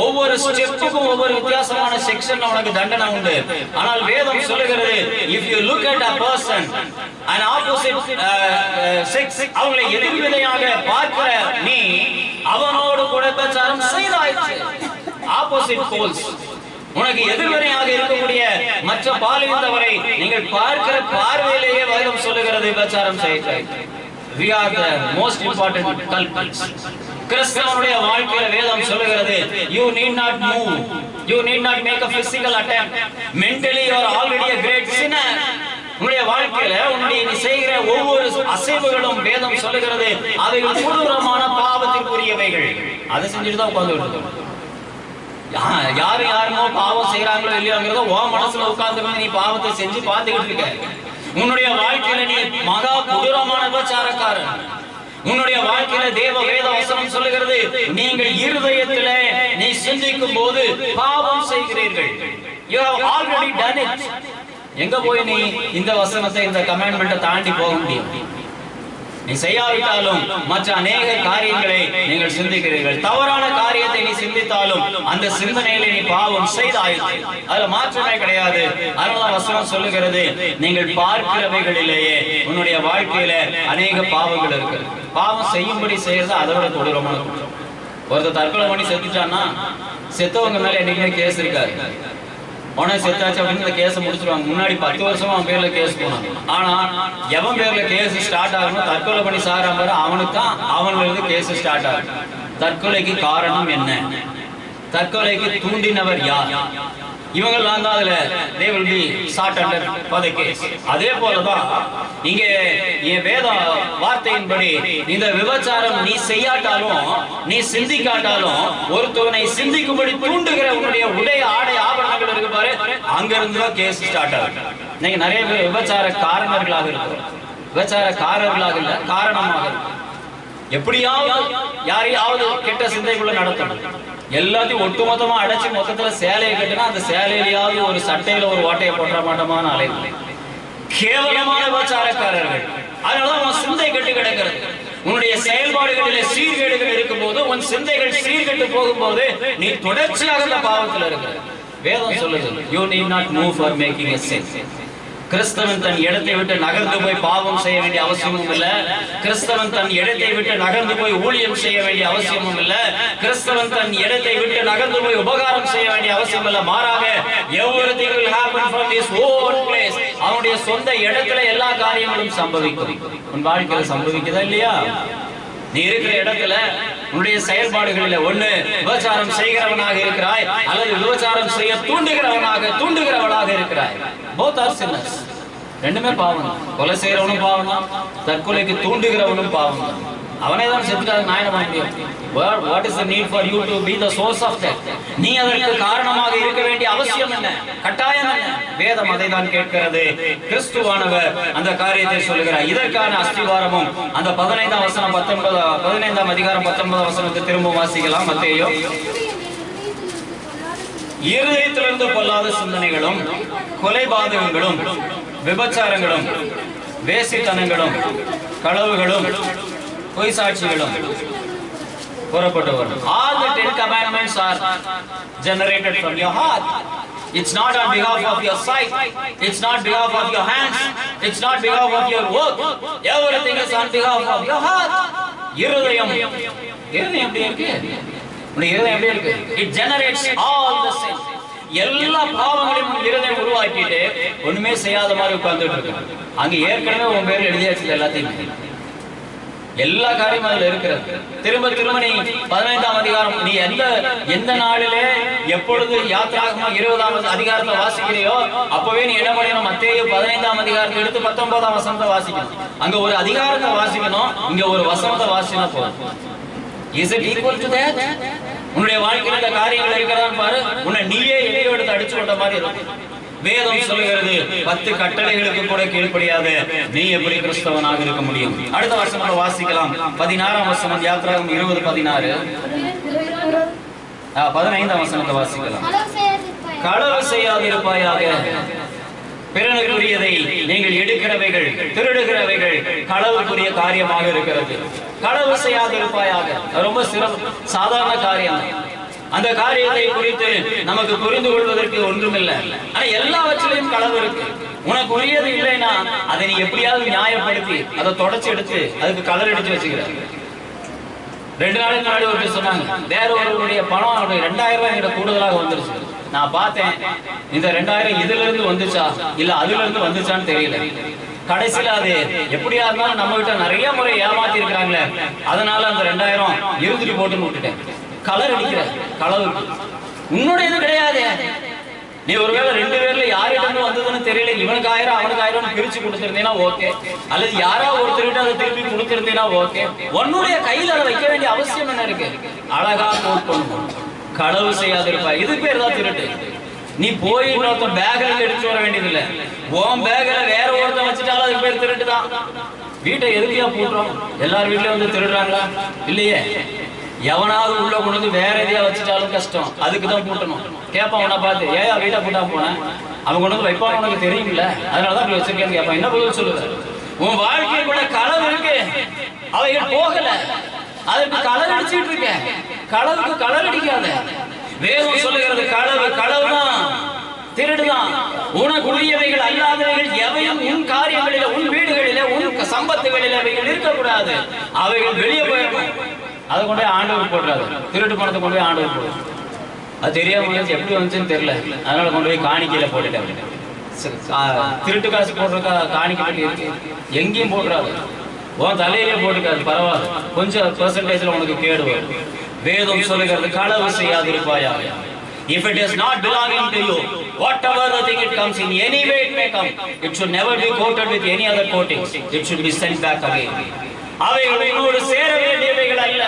ஒவ்வொரு ஸ்டெப்புக்கும் ஒவ்வொரு வித்தியாசமான செக்ஷன் உனக்கு தண்டனை உண்டு. ஆனால் வேதம் சொல்லுகிறது, if you look at a person an opposite sex, அவங்களை எதிர்வினையாக பார்க்கிற நீ அவனோடு கூட விபச்சாரம் செய்தாயிற்று. ஆப்போசிட் போல்ஸ், உனக்கு எதிர்வினையாக இருக்கக்கூடிய மற்ற பாலினத்தவரை நீங்கள் பார்க்கிற பார்வையிலேயே வேதம் சொல்லுகிறது விபச்சாரம் செய்தாயிற்று. We are the most important culprits. கிறிஸ்தவனுடைய வாழ்க்கையில வேதம் சொல்லுகிறது, you need not move, you need not make a physical attempt, mentally you are already a great sinner. உன்னுடைய வாழ்க்கையில உன்னுடைய நீ செய்கிற ஒவ்வொரு அசைவுகளும் வேதம் சொல்லுகிறது அவைகள் கொடூரமான பாவத்திற்குரியவைகள். அதை செஞ்சுட்டு தான் உட்கார்ந்து விட்டுருக்கோம். யாரு யாருமோ பாவம் செய்யறாங்களோ இல்லையோங்கிறத உன் மனசுல உட்கார்ந்து நீ பாவத்தை செஞ்சு பார்த்துக்கிட்டு இருக்க. உன்னுடைய வாழ்க்கையில நீ மகா கொடூரமான விபச்சாரக்காரன். உன்னுடைய வாழ்க்கையில தேவ வேத வசனம் சொல்லுகிறது, நீங்கள் இருதயத்திலே நீ சிந்திக்கும் போது பாவம் செய்கிறீர்கள். You have already done it. எங்க போய் நீ இந்த வசனத்தை இந்த கமாண்ட்மென்ட்டை தாண்டி போக முடியும்? நீ செய்யாவிட்டாலும் மற்ற அநேக காரியங்களை நீங்கள் சிந்திக்கிறீர்கள். தவறான காரியத்தை நீ சிந்தித்தாலும் அந்த சிந்தனையில நீ பாவம் செய்தாயிற்று. அதுல மாற்றமே கிடையாது. அதனால வசனம் சொல்லுகிறது, நீங்கள் பார்க்கிறவைகளிலேயே உன்னுடைய வாழ்க்கையில அநேக பாவங்கள் இருக்கு. பாவம் செய்யும்படி செய்யறது அதை விட கொடூரமான குற்றம். ஒருத்தர் தற்கொலை பண்ணி செத்துட்டான்னா செத்தவங்க மேல என்னைக்குமே கேஸ் இருக்காது. உன செத்தாச்சு அப்படின்னு இந்த கேஸை முடிச்சிருவாங்க. முன்னாடி 10 வருஷமா அவன் பேர்ல கேஸ் போனான். ஆனா எவன் பேர்ல கேஸ் ஸ்டார்ட் ஆகணும், தற்கொலை பண்ணி சாகிற மாதிரி அவனுக்கு தான் அவன்ல இருந்து கேஸ் ஸ்டார்ட் ஆகும். தற்கொலைக்கு காரணம் என்ன? தற்கொலைக்கு தூண்டினவர் யார்? இவங்கெல்லாம் தான் அதுல they will be sought under for the case. அதே போலதான் இங்கே என் வேத வார்த்தையின்படி இந்த விபச்சாரம் நீ செய்யாட்டாலும் நீ சிந்திக்காட்டாலும் ஒருத்தவனை சிந்திக்கும்படி தூண்டுகிற உன்னுடைய உடைய ஆடை ஆபரணங்கள் இருக்கு பாரு, அங்க இருந்துதான் கேஸ் ஸ்டார்ட் ஆகும். நீங்க நிறைய பேர் விபச்சார காரணர்களாக இருக்கிறோம். விபச்சாரக்காரர்களாக இல்ல, காரணமாக இருக்கு. எப்படியாவது யாரையாவது கெட்ட சிந்தைக்குள்ள நடத்தணும். எல்லாத்தையும் ஒட்டுமொத்தமா அடைச்சு மொத்தத்துல சேலையை கட்டினா அந்த சேலையிலேயாவது ஒரு சட்டையில ஒரு ஓட்டையை போட்ட மாட்டோமான அலைகள் கேவலமான விபச்சாரக்காரர்கள். அதனாலதான் உன் சிந்தை கெட்டு கிடக்கிறது. உன்னுடைய செயல்பாடுகளிலே சீர்கேடுகள் இருக்கும் போது, உன் சிந்தைகள் சீர்கெட்டு போகும்போது நீ தொடர்ச்சியாக அந்த பாவத்தில் இருக்கிற. வேதம் சொல்லுது, you need not move for making a sin. கிறிஸ்தவன் தன் இடத்தை விட்டு நகர்ந்து போய் பாவம் செய்ய வேண்டிய அவசியமும் இல்ல. கிறிஸ்தவன் தன் இடத்தை விட்டு நகர்ந்து போய் ஊழியம் செய்ய வேண்டிய அவசியமும் இல்ல. கிறிஸ்தவன் தன் இடத்தை விட்டு நகர்ந்து போய் உபகாரம் செய்ய வேண்டிய அவசியம் இல்ல. மாறாக everything will happen from his own place. அவனுடைய சொந்த இடத்துல எல்லா காரியங்களும் சம்பவிக்கும். உன் வாழ்க்கையில சம்பவிக்குதா இல்லையா? நீ இருக்கிற இடத்துல உன்னுடைய செயல்பாடுகளில் ஒண்ணு விபச்சாரம் செய்கிறவனாக இருக்கிறாய் அல்லது விபச்சாரம் செய்ய தூண்டுகிறவனாக இருக்கிறாய். both are sinners. ரெண்டுமே பாவம் தான். கொலை செய்யறவனும் பாவம் தான், தற்கொலைக்கு தூண்டுகிறவனும் பாவம் தான். அவனே தான் செத்துட்டாரு, நான் என்ன பண்ண முடியும்? What is the need for you to be the source of that? நீ அதற்கு காரணமாக இருக்க வேண்டிய அவசியம் என்ன? கட்டாயம் என்ன? வேதம் அதை தான் கேட்கிறது. கிறிஸ்துவானவர் அந்த காரியத்தை சொல்லுகிறார். இதற்கான அஸ்திவாரமும் அந்த 15ஆம் வசனம் 15ஆம் அதிகாரம் 19ஆம் வசனத்தை திரும்ப வாசிக்கலாம். மத்தேயு, இருதயத்திலிருந்து பொல்லாத சிந்தனைகளும் கொலைபாதகங்களும் விபச்சாரங்களும் வேசித்தனங்களும் களவுகளும் பொய் சாட்சிகளும் புறப்பட்டு வரும். All the 10 commandments are generated from your heart. It's not on behalf of your sight. It's not behalf of your hands. It's not behalf of your work. Everything is on behalf of your heart. இருதயம் எப்படி இருக்கு? உன்னுடைய இருதயம் எப்படி இருக்கு? It generates all the sin. எல்லா பாவங்களையும் இருதயம் உருவாக்கிட்டு ஒண்ணுமே செய்யாத மாதிரி உட்கார்ந்துட்டு இருக்கு. அங்க ஏற்கனவே உன் பேர் எழுதியாச்சு எல்லாத்தையும். எல்லா காரியமும் அதுல இருக்கிறது. திரும்ப நீ 15ஆம் அதிகாரம் நீ எந்த நாளிலே எப்பொழுது யாத்திராகமா 20ஆம் அதிகாரத்தை வாசிக்கிறியோ அப்பவே நீ என்ன பண்ணணும்? மத்தேயு 15ஆம் அதிகாரத்தை எடுத்து 19ஆம் வசனத்தை வாசிக்கணும். அங்க ஒரு அதிகாரத்தை வாசிக்கணும், இங்க ஒரு வசனத்தை வாசினா போதும். Is it equal to that? உன்னுடைய வாழ்க்கையில இந்த காரியங்கள் இருக்கிறதான்னு பாரு. உன்னை நீயே எதையோ எடுத்து அடிச்சு கொண்ட மாதிரி இருக்கும். வேதம் சொல்லுகிறது 10 கட்டளைகளுக்கு கூட கீழ்ப்படியாத நீ எப்படி கிறிஸ்தவனாக இருக்க முடியும்? அடுத்த வசனத்தை வாசிக்கலாம். 16ஆம் வசனம் யாத்திராகமம் 20:16. 15ஆம் வசனத்தை வாசிக்கலாம். களவு செய்யாதிருப்பாயாக. பிறனுக்குரியதை நீங்கள் எடுக்கிறவைகள் திருடுகிறவைகள் களவுக்குரிய காரியமாக இருக்கிறது. களவு செய்யாதிருப்பாயாக ரொம்ப சாதாரண காரியம். அந்த காரியத்தை குறித்து நமக்கு புரிந்து கொள்வதற்கு ஒன்றுமில்லை. ஆனா எல்லாவற்றிலையும் களவு இருக்கு. உனக்கு உரியது இல்லைன்னா அதை நீ எப்படியாவது நியாயப்படுத்தி அதை தொடச்சு எடுத்து அதுக்கு கலர் அடிச்சு வச்சுக்கிற. 2 நாளைக்கு முன்னாடி ஒருத்தர் சொன்னாங்க, வேற ஒருவருடைய பணம் 2000 ரூபாய் என்கிட்ட கூடுதலாக வந்துருச்சு. நான் பார்த்தேன், இந்த 2000 இதுல இருந்து வந்துச்சா இல்ல அதுல இருந்து வந்துச்சான்னு தெரியல. கடைசியில அது எப்படியா இருந்தாலும் நம்ம கிட்ட நிறைய முறை ஏமாத்தி இருக்கிறாங்களே, அதனால அந்த 2000 இருந்துட்டு போட்டுன்னு விட்டுட்டேன். கலர் அடிக்கிற களவு உன்னோட இது கிடையாது. நீ ஒருவேளை 2 பேர்ல யாரிடம் வந்ததுன்னு தெரியல, இவனுக்கு 1000 அவனுக்கு 1000 பிரிச்சு கொடுத்திருந்தீங்கன்னா ஓகே, அல்லது யாராவது ஒருத்தருக்கிட்ட அதை திருப்பி கொடுத்திருந்தீங்கன்னா ஓகே. உன்னுடைய கையில் அதை வைக்க வேண்டிய அவசியம் என்ன இருக்கு? அழகா கோட் பண்ணுவோம், களவு செய்யாதிருப்பா. இது பேர் தான் திருட்டு. நீ போய் இன்னொருத்தன் பேக்ல எடுத்து வர வேண்டியது இல்ல, உன் பேக்ல வேற ஒருத்தன் வச்சுட்டாலும் அதுக்கு பேர் திருட்டு தான். வீட்டை எதுக்கையா பூட்டுறோம்? எல்லார் வீட்லயும் வந்து திருடுறாங்களா? இல்லையே. எவனாவது உள்ள கொண்டு வந்து வேற எதையா வச்சுட்டாலும் கஷ்டம், அதுக்கு தான் பூட்டணும். கேட்பான் உன்னை பார்த்து, ஏயா வீட்டை பூட்டா போனேன், அவன் கொண்டு வந்து வைப்பான், உனக்கு தெரியுமில்ல, அதனாலதான் அப்படி வச்சிருக்கேன்னு கேட்பான். என்ன பதில் சொல்லுவ? உன் வாழ்க்கைக்குள்ள களவு இருக்கு, அவைகள் போகல, அதுக்கு கலர் அடிச்சுட்டு இருக்க. களவுக்கு கலர் அடிக்காத. வேதம் சொல்லுகிறது களவு களவுதான், திருடுதான். உனக்கு உரியவைகள் அல்லாதவைகள் எவையும் உன் காரியங்களில, உன் வீடுகளில, உன் சம்பத்துகளில அவைகள் இருக்கக்கூடாது. அவைகள் வெளியே போயிடணும். அதை கொண்டு போய் ஆண்டவர் போடுறாரு. திருட்டு பணத்தை கொண்டு போய் ஆண்டவர் போடுறாரு. அது தெரியாம எப்படி வந்துச்சுன்னு தெரியல, அதனால கொண்டு போய் காணிக்கையில போட்டுட்டாங்க. திருட்டு காசு போடுறக்கா காணிக்கை இருக்கு, எங்கேயும் போடுறாரு. உன் தலையிலே போட்டுக்காது, பரவாயில்ல, கொஞ்சம் பெர்சன்டேஜ்ல உனக்கு கேடு வரும். வேதம் சொல்லுகிறது களவு செய்யாதிருப்பாயா. If it is not belonging to you, whatever the thing it comes in, any way it may come, it should never be coated with any other coatings. It should be sent back again. அவைகள் உன்னோடு சேர வேண்டியவைகள் அல்ல,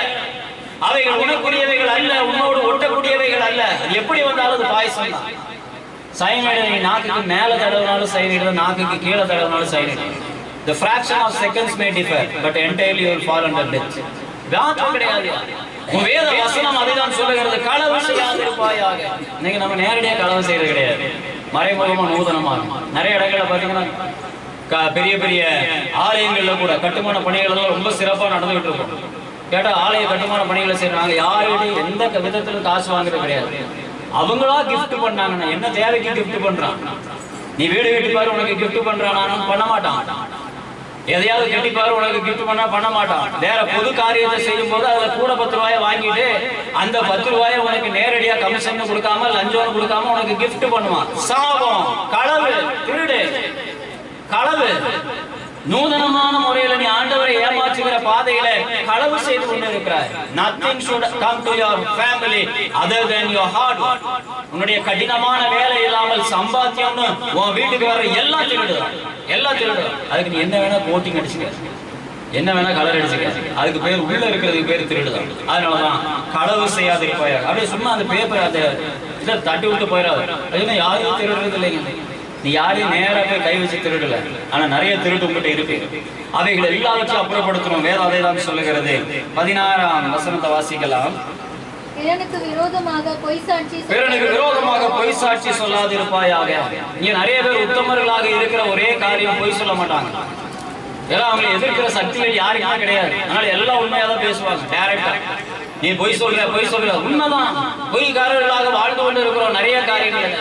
அவைகள் உனக்குரியவைகள் அல்ல, உன்னோடு ஒட்டக்கூடியவைகள் அல்ல. எப்படி வந்தாலும் அது பாய்சன் தான். சயனைடு நீ நாக்குக்கு மேல தடவினாலும் சயனைடு, நாக்குக்கு கீழே தடவினாலும் cyanide. The fraction of seconds may differ, but entirely you will fall under death. வியாபாரம் கிடையாது. உன் வேத வசனம் அதுதான் சொல்லுகிறது, களவு செய்யாதிருப்பாயாக. இன்னைக்கு நம்ம நேரடியாக களவு செய்யறது கிடையாது, மறைமுகமா நூதனமாக. நிறைய இடங்கள்ல பாத்தீங்கன்னா பெரிய பெரிய ஆலயங்கள்ல கூட கட்டுமான பணிகள் எல்லாம் ரொம்ப சிறப்பா நடந்துகிட்டு இருக்கும். கேட்டா ஆலய கட்டுமான பணிகளை செய்யறாங்க, யாருடைய எந்த விதத்துல காசு வாங்குறது கிடையாது. அவங்களா கிஃப்ட் பண்ணாங்கன்னா என்ன தேவைக்கு கிஃப்ட் பண்றான்? நீ வீடு கட்டிப்பாரு உனக்கு கிஃப்ட் பண்றானா? பண்ண மாட்டான். எதையாவது கட்டிப்பாரு உனக்கு கிஃப்ட் பண்ண மாட்டான். வேற பொது காரியத்தை செய்யும் போது அதுல கூட 10 ரூபாயை வாங்கிட்டு அந்த 10 ரூபாயை உனக்கு நேரடியா கமிஷன் கொடுக்காம லஞ்சம் கொடுக்காம உனக்கு கிஃப்ட் பண்ணுவான். சாபம், களவு, திருடு, களவு. நூதனமான முறையில நீ ஆண்டவரை ஏமாற்றுகிற பாதையில களவு செய்து கொண்டிருக்கிறாய். Nothing should come to your family other than your hard work. உன்னுடைய கடினமான வேலை இல்லாமல் சம்பாத்தியம்னு உன் வீட்டுக்கு வர எல்லாம் திருடுதான், எல்லாம் திருடுதான். அதுக்கு நீ என்ன வேணா கோட்டிங் அடிச்சுக்க, என்ன வேணா கலர் அடிச்சுக்க, அதுக்கு பேர் உள்ள இருக்கிறதுக்கு பேர் திருடுதான். அதனாலதான் களவு செய்யாதிருப்பாயா. அப்படியே சும்மா அந்த பேப்பர் அதை இதை தட்டி விட்டு போயிடாது. அதுனா யாரும் திருடுறது இல்லைங்க. நீ யாரையும் நேரா போய் கை வச்சு திருடல, ஆனா நிறைய திருட்டு உங்ககிட்ட இருக்கு. அவைகளை எல்லாவற்றையும் அப்புறப்படுத்தணும். வேதம் அதை தான் சொல்லுகிறது. 16ஆம் வசனத்தை வாசிக்கலாம். பிறனுக்கு விரோதமாக பொய் சாட்சி சொல்லாதிருப்பாயாக. இங்க நிறைய பேர் உத்தமர்களாக இருக்கிற ஒரே காரியம் பொய் சொல்ல மாட்டாங்க. எல்லாம் அவங்களை எதிர்க்கிற சக்திகள் யாருக்குமே கிடையாது. அதனால எல்லாம் உண்மையாதான் பேசுவாங்க. டைரக்டா நீ பொய் சொல்ற உண்மைதான். பொய்காரர்களாக வாழ்ந்து கொண்டு இருக்கிறோம் நிறைய காரியங்கள்.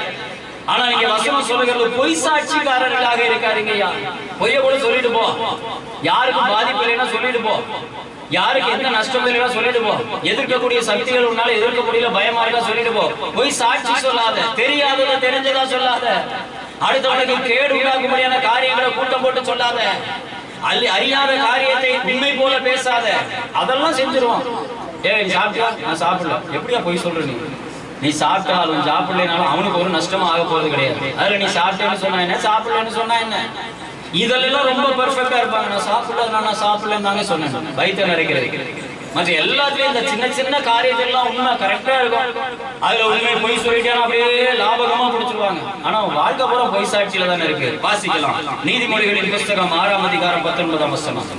ஆனா நீங்க வசனம் சொல்லுகிறது பொய் சாட்சிக்காரர்களாக இருக்காதீங்க. பொய்ய கூட சொல்லிட்டு போ, யாருக்கும் பாதிப்பு இல்லைன்னா சொல்லிட்டு போ, யாருக்கு எந்த நஷ்டம் இல்லைன்னா சொல்லிட்டு போ, எதிர்க்கக்கூடிய சக்திகள் உன்னால எதிர்க்க முடியல பயமா இருக்கா சொல்லிட்டு போ. பொய் சாட்சி சொல்லாத, தெரியாதத தெரிஞ்சதா சொல்லாத, அடுத்தவனுக்கு கேடு உண்டாக்கும்படியான காரியங்களை கூட்டம் போட்டு சொல்லாத, அறியாத காரியத்தை உண்மை போல பேசாத. அதெல்லாம் செஞ்சிருவோம். ஏய் சாப்பிட்டா? நான் சாப்பிடல. எப்படியா பொய் சொல்ற? நீ சாப்பிட்டாலும் சாப்பிடலைனாலும் அவனுக்கு ஒரு நஷ்டமா ஆக போறது கிடையாது. அதுல நீ சாப்பிட்டேன்னு சொன்னா என்ன, சாப்பிடலன்னு சொன்னா என்ன, இதெல்லாம் ரொம்ப பெர்ஃபெக்டா இருப்பாங்க. நான் சாப்பிடலன்னு தாங்க சொன்னேன், வயிற்று நிறைக்கிறது. மற்ற எல்லாத்துலயும் இந்த சின்ன சின்ன காரியத்திலாம் உண்மை கரெக்டா இருக்கும். அதுல உண்மை பொய் சொல்லிட்டா அப்படியே லாபகமா பிடிச்சிருவாங்க. ஆனா வாழ்க்கை பூரா பொய் சாட்சியில தானே இருக்கு. வாசிக்கலாம் நீதிமொழிகளின் புஸ்தகம் 6ஆம் அதிகாரம் 19ஆம் வசனம்.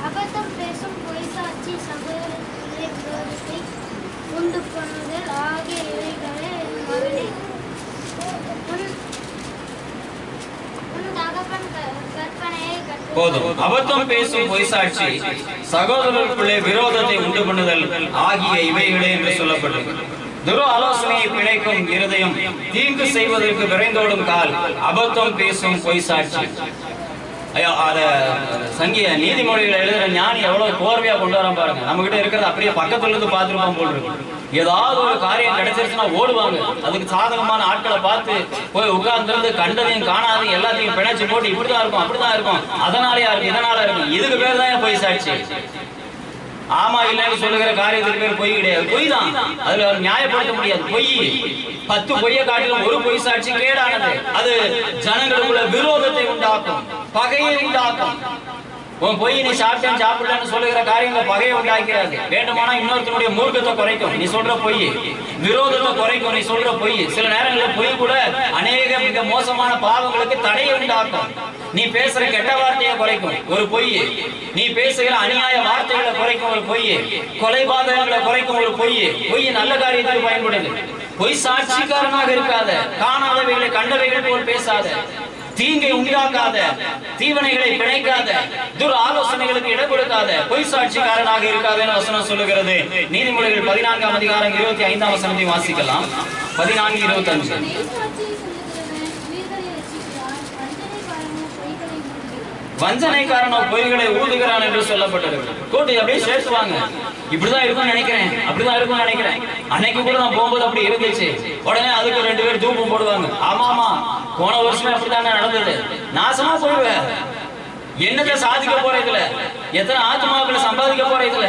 அபத்தம் பேசும் பொய் சாட்சி சகோதரர்களுடைய விரோதத்தை உண்டு பண்ணுதல் ஆகிய இவைகளே என் மகனே, உன் தகப்பன் போதும். அபத்தம் பேசும் பொய் சாட்சி சகோதரர்களுக்குள்ளே விரோதத்தை உண்டு பண்ணுதல் ஆகிய இவைகளே என்று சொல்லப்பட்டிருக்கு. துரு ஆலோசனையை பிழைக்கும் இருதயம், தீங்கு செய்வதற்கு விரைந்தோடும் கால், அபத்தம் பேசும் பொய் சாட்சி. அத சங்கிய நீதிமொழிகளை எழுதுற ஞானி எவ்வளவு கோர்வையா கொண்டு வரான் பாருங்க. நம்ம கிட்ட இருக்கிறது அப்படியே பக்கத்துல இருந்து பார்த்துருப்பான் போல் இருக்கு. ஏதாவது ஒரு காரியம் கிடைச்சிருச்சுன்னா ஓடுவாங்க. அதுக்கு சாதகமான ஆட்களை பார்த்து போய் உட்கார்ந்து கண்டதையும் காணாதையும் எல்லாத்தையும் பிணைச்சு போட்டு இப்படிதான் இருக்கும் அப்படிதான் இருக்கும், அதனாலயா இருக்கும் இதனால இருக்கும். இதுக்கு பேர் தான் பொய் சாட்சி. ஆமா இல்லன்னு சொல்லுகிற காரியத்துக்கு பேர் பொய் கிடையாது, பொய் தான். அதுல நியாயப்படுத்த முடியாது. பொய் 10 பொய்யை காட்டிலும் ஒரு பொய் சாட்சி கேடானது. அது ஜனங்களுக்குள்ள விரோதத்தை உண்டாக்கும், பகையை உண்டாக்கும். உன் பொய் நீ சாப்பிட்டேன் சாப்பிடலன்னு சொல்லுகிற காரியங்களை பகையை உண்டாக்கிறாது. வேண்டுமானா இன்னொருத்தனுடைய மூர்க்கத்தை குறைக்கும் நீ சொல்ற பொய், விரோதத்தை குறைக்கும் நீ சொல்ற பொய். சில நேரங்களில் பொய் கூட அநேக மிக மோசமான பாவங்களுக்கு தடையை உண்டாக்கும். நீ பேசுற கெட்ட வார்த்தையை குறைக்கும் ஒரு பொய், நீ பேசுகிற அநியாய வார்த்தைகளை குறைக்கும் ஒரு பொய், கொலைபாதகங்களை குறைக்கும் ஒரு பொய். பொய் நல்ல காரியத்துக்கு பயன்படுது. பொய் சாட்சிக்காரனாக இருக்காத, காணாதவைகளை கண்டவைகள் போல் பேசாத, தீங்கை உண்டாக்காத, தீவனைகளை பிணைக்காத, துர் ஆலோசனைகளுக்கு இடம் கொடுக்காத, பொய் சாட்சிக்காரனாக இருக்காதன்னு வசனம் சொல்லுகிறது. நீதிமொழிகள் 14ஆம் அதிகாரம் 25ஆம் வசனத்தை வாசிக்கலாம். 14:25. வஞ்சனைக்காரனோ பொய்களை ஊதுகிறான் என்று சொல்லப்பட்டிருக்கு. கோட்டு அப்படியே சேர்த்துவாங்க. இப்படிதான் இருக்கும்னு நினைக்கிறேன், அப்படிதான் இருக்கும்னு நினைக்கிறேன். அன்னைக்கு கூட நான் போகும்போது அப்படி இருந்துச்சு. உடனே அதுக்கு 2 பேர் தூபம் போடுவாங்க. ஆமாமா போன வருஷமே அப்படித்தானே நடந்தது. நாசமா போயிடுவேன். என்னத்தை சாதிக்க போற இதுல, எத்தனை ஆத்மாக்களை சம்பாதிக்க போற இதுல,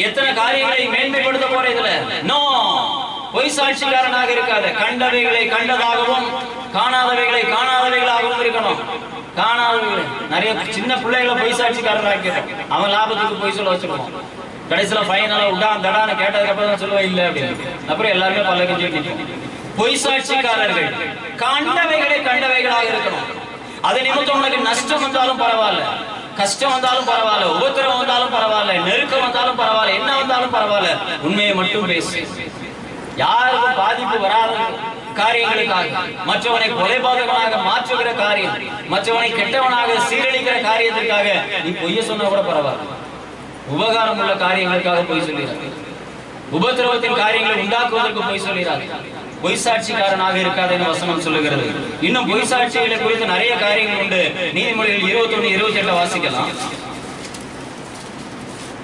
எத்தனை காரியங்களை மேன்மைப்படுத்த போற இதுல. நோ, பொய் சாட்சிக்காரனாக இருக்காத. கண்டவைகளை கண்டதாகவும் காணாதவைகளை காணாதவைகளாகவும் இருக்கணும். காணாதவைகளை நிறைய சின்ன பிள்ளைகளை பொய் சாட்சிக்காரனாக்கிறோம். அவன் லாபத்துக்கு பொய் சொல்ல வச்சிருவோம். கடைசியில ஃபைனலா உடான் தடான்னு கேட்டதுக்கு அப்புறம் தான் சொல்லுவேன் இல்லை அப்படின்னு. அப்புறம் எல்லாருமே பல்ல கஞ்சி. பொய் சாட்சிக்காரர்கள் கண்டவைகளை கண்டவைகளாக இருக்கணும். அது நிமித்தம் உனக்கு நஷ்டம் வந்தாலும் பரவாயில்ல, கஷ்டம் வந்தாலும் பரவாயில்ல, உபத்திரம் வந்தாலும் பரவாயில்ல, நெருக்கம் வந்தாலும் பரவாயில்ல, என்ன வந்தாலும் பரவாயில்ல, உண்மையை மட்டும் பேசு. யாருக்கும் பாதிப்பு வராத காரியங்களுக்காக, மற்றவனை கொலைபாதகனாக மாற்றுகிற காரியம், மற்றவனை கெட்டவனாக சீரழிக்கிற காரியத்திற்காக நீ பொய்ய சொன்னா கூட பரவாயில்ல. உபகாரம் உள்ள காரியங்களுக்காக பொய் சொல்கிறார். உபத்திரவத்தின் காரியங்களை உண்டாக்குவதற்கு பொய் சொல்கிறார். பொய் சாட்சிக்காரனாக இருக்காதுன்னு வசனம் சொல்லுகிறது. இன்னும் பொய் சாட்சிகளை குறித்து நிறைய காரியங்கள் உண்டு. நீதிமொழிகள் 21-28 வாசிக்கலாம்.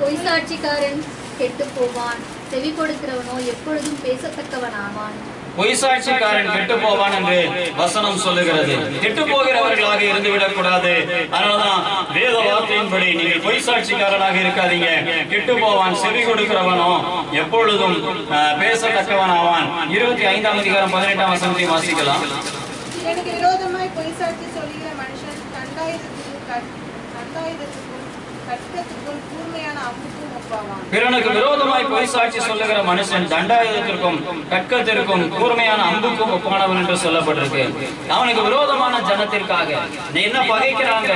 பொய் சாட்சிக்காரன் கெட்டு போவான், செவி கொடுக்கிறவனோ எப்பொழுதும் பேசத்தக்கவனாவான். பொய் சாட்சிக்காரன் கெட்டு போவான் என்று வசனம் சொல்லுகிறது. கெட்டு போகிறவர்களாக இருந்து விடக்கூடாது. அதனாலதான் வேத வார்த்தையின்படி நீங்கள் பொய் சாட்சிக்காரனாக இருக்காதீங்க. கெட்டு போவான், செவி கொடுக்கிறவனோ எப்பொழுதும் பேசத்தக்கவனாவான். 25ஆம் அதிகாரம் 18ஆம் வசனத்தை வாசிக்கலாம். எனக்கு விரோதமாய் பொய் சாட்சி சொல்லுகிற மனுஷன் கட்டத்துக்கும் கூர்மையான அம்புக்கும் ஒப்பாவான். பிறனுக்கு விரோதமாய் பொய் சாட்சி சொல்லுகிற மனுஷன் தண்டாயுதத்திற்கும் கட்கத்திற்கும் கூர்மையான அம்புக்கும் ஒப்பானவன் என்று சொல்லப்பட்டிருக்கு. அவனுக்கு விரோதமான ஜனத்திற்காக என்ன பகைக்கிறாங்க,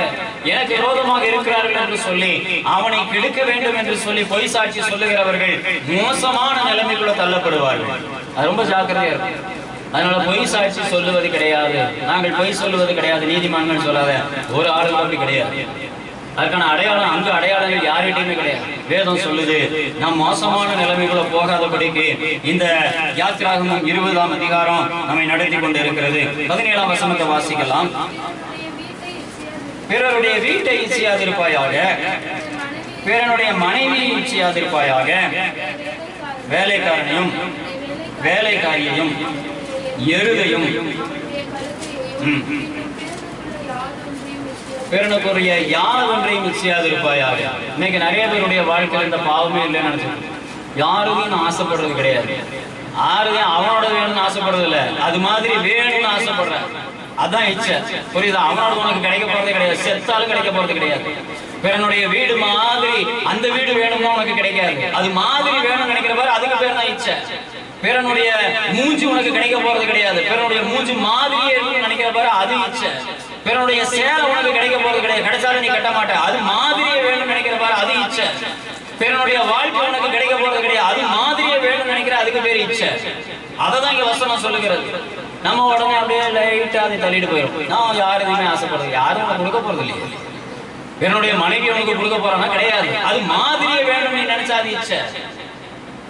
எனக்கு விரோதமாக இருக்கிறார்கள் என்று சொல்லி அவனை கெடுக்க வேண்டும் என்று சொல்லி பொய் சாட்சி சொல்லுகிறவர்கள் மோசமான நிலைமைக்குள்ள தள்ளப்படுவார்கள். அது ரொம்ப ஜாக்கிரதையா இருக்கும். அதனால பொய் சாட்சி சொல்லுவது கிடையாது, நாங்கள் பொய் சொல்லுவது கிடையாது, நீதிமான்கள் சொல்லாத ஒரு ஆளுங்க அப்படி கிடையாது. அதுக்கான அடையாளம் அங்கு அடையாளங்கள் யார்கிட்டையுமே கிடையாது. வேதம் சொல்லுது நாம் மோசமான நிலைமைக்குள்ள போகாதபடிக்கு இந்த யாத்திராகமம் 20ஆம் அதிகாரம் நம்மை நடத்தி கொண்டு இருக்கிறது. 17ஆம் வசனத்தை வாசிக்கலாம். பிறருடைய வீட்டை இச்சையாதிருப்பாயாக, பிறனுடைய மனைவியை இச்சையாதிருப்பாயாக, வேலைக்காரனையும் வேலைக்காரியையும் எருதையும் பிறனுக்குரிய யாரொன்றையும் இச்சையாதிருப்பாயாக. இன்னைக்கு நிறைய பேருடைய வாழ்க்கையில் இந்த பாவமே இல்லைன்னு நினைச்சோம். யாருக்கும் ஆசைப்படுறது கிடையாது, யாருக்கும் அவனோட வேணும்னு ஆசைப்படுறது இல்லை, அது மாதிரி வேணும்னு ஆசைப்படுற அதான் இச்சை. புரியுதா? அவனோட உனக்கு கிடைக்க போறது கிடையாது, செத்தாலும் கிடைக்க போறது கிடையாது. பிறனுடைய வீடு மாதிரி அந்த வீடு வேணும்னா உனக்கு கிடைக்காது, அது மாதிரி வேணும்னு நினைக்கிற பாரு, அதுக்கு பேர் தான் இச்சை. பிறனுடைய மூஞ்சி உனக்கு கிடைக்க போறது கிடையாது, பிறனுடைய மூஞ்சி மாதிரியே இருக்குன்னு நினைக்கிற பாரு, அது இச்சை. பிறனுடைய சேலை உனக்கு கிடைக்க போறது கிடையாது, கிடைச்சாலும் நீ கட்ட மாட்ட, அது மாதிரியே வேணும்னு நினைக்கிற பாரு, அது இச்சை. பிறனுடைய வாழ்க்கை உனக்கு கிடைக்க போறது கிடையாது, அது மாதிரியே வேணும்னு நினைக்கிற, அதுக்கு பேர் இச்சை. அததான் இங்க வசனம் சொல்லுகிறது. நம்ம உடனே அப்படியே லைட்டா அதை தள்ளிட்டு போயிடும். நான் யாருக்குமே ஆசைப்படுறது, யாரும் கொடுக்க போறது இல்லையே. என்னுடைய மனைவி உனக்கு கொடுக்க போறானா? கிடையாது. அது மாதிரியே வேணும் நீ நினைச்சா அது இச்சை.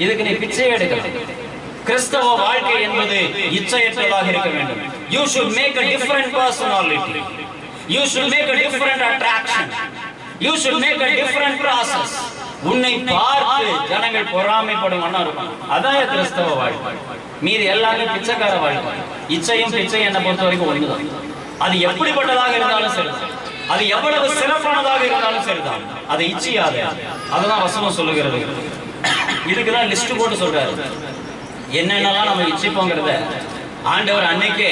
இதுக்கு நீ பிச்சை எடுக்கணும். கிறிஸ்தவ வாழ்க்கை என்பது இச்சையற்றதாக இருக்க வேண்டும். You should make a different personality. You should make a different attraction. You should make a different process. உன்னை பார்த்து ஜனங்கள் பொறாமைப்படும் வண்ணம் இருக்கும். அதான் கிறிஸ்தவ வாழ்க்கை. மீதி எல்லாமே பிச்சைக்கார வாழ்க்கை. இச்சையும் பிச்சை என்னை பொறுத்த வரைக்கும் ஒன்றுதான். அது எப்படிப்பட்டதாக இருந்தாலும் சரிதான், அது எவ்வளவு சிறப்பானதாக இருந்தாலும் சரிதான், அதை இச்சையாத. அதுதான் வசனம் சொல்லுகிறது. இதுக்குதான் லிஸ்ட் போட்டு சொல்றாரு என்னென்னலாம் நம்ம இச்சிப்போங்கிறத. ஆண்டவர் அன்னைக்கே